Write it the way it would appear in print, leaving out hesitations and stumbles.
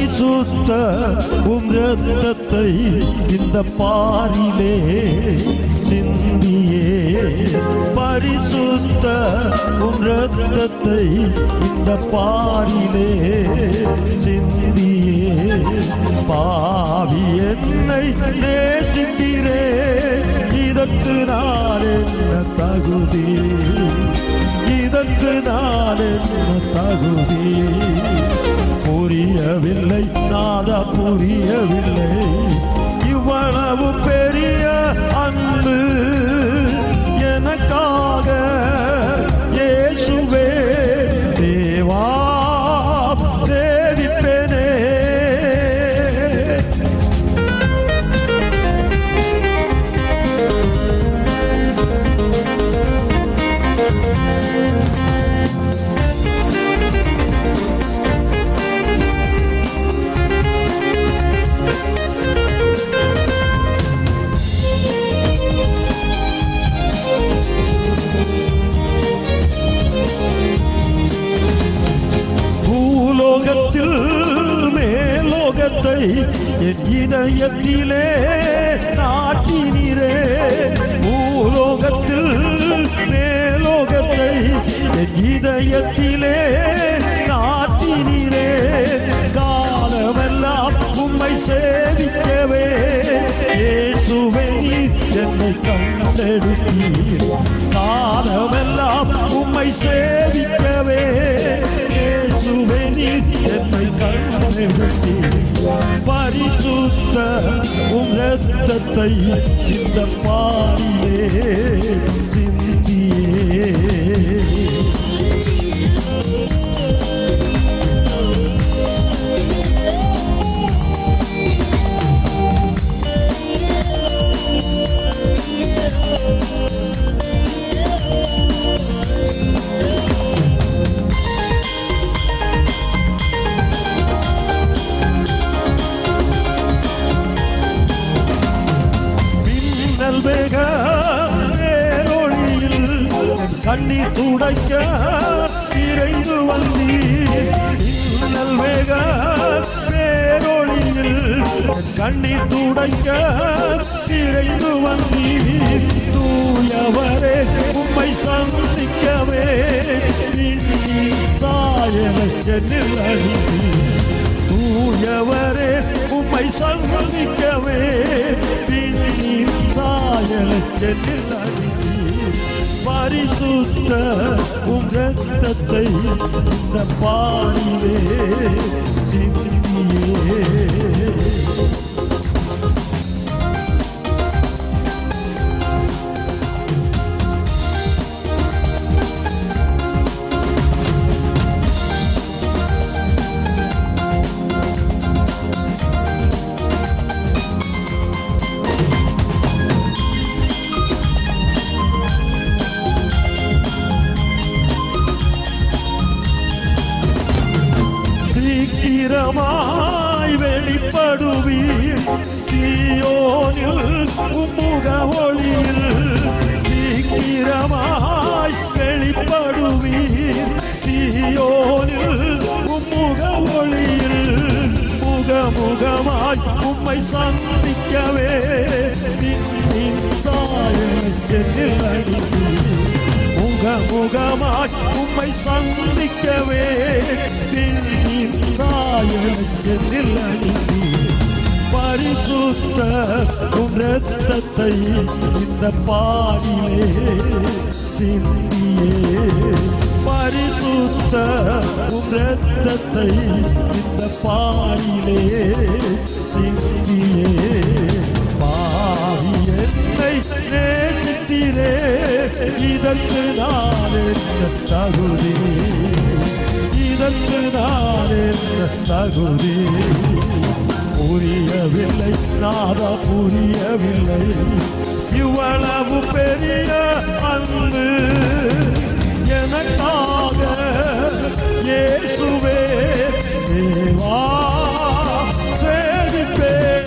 பரிசுத்த இரத்தத்தை இந்த பாரிலே சிந்தியே, பரிசுத்த இரத்தத்தை இந்த பாரிலே சிந்தியே, பாவி என்னை நேசிக்கிறே, இதற்கு நான் என்ன தகுதி, இதற்கு நான் என்ன தகுதி, புரியவில்லை நாதா புரியவில்லை, இவ்வளவு பெரிய அன்பு எனக்காக இயேசுவே தேவா சேவிப்பேனே. மேலோகத்தை என் இதயத்திலே நாட்டினீரே, பூலோகத்தில் மேலோகத்தை என் இதயத்திலே நாட்டினீரே, காலமெல்லாம் உம்மை சேவிக்கவே இயேசுவே என்னை கண்டெடுத்தீர், காலமெல்லாம் உம்மை சேவிக்கவே இயேசுவே என்னை கண்டெடுத்தீர், பரிசுத்த இரத்தத்தை இந்த பாரிலே சிந்தியே. கண்ணீர் துடைக்க இறைந்து வந்தீர், இன்னல் வேக பேரொழியில் கண்ணீர் துடைக்க இறைந்து வந்தீர், தூயவரே உம்மை சந்திக்கவே சாயலை சென்னில் அழித்தீர், தூயவரே உம்மை சந்திக்கவே சாயலை சென்னில் அழித்தீர், பரிசுத்த இரத்தத்தை இந்த பாரிலே சிந்தியே. சீக்கிரமாய் வெளிப்படுவீர் சீயோனில் உம்முக ஒளியில், சீக்கிரமாய் வெளிப்படுவீர் சீயோனில் உம்முக ஒளியில், முகமுகமாய் உம்மை சந்திக்கவே சாயலை சென்னில் அழித்தீர், முகமுகமாய் உம்மை சந்திக்கவே சாயலை சென்னில் அழித்தீர், பரிசுத்த இரத்தத்தை இந்த பாரிலே சிந்தியே, பரிசுத்த இரத்தத்தை இந்த பாரிலே சிந்தியே, பாவி என்னை நேசித்தீரே, இதற்கு நான் என்ன தகுதி, இதற்கு நான் என்ன தகுதி, புரியவில்லை நாதா புரியவில்லை, இவ்வளவு பெரிய அன்பு எனக்காக இயேசு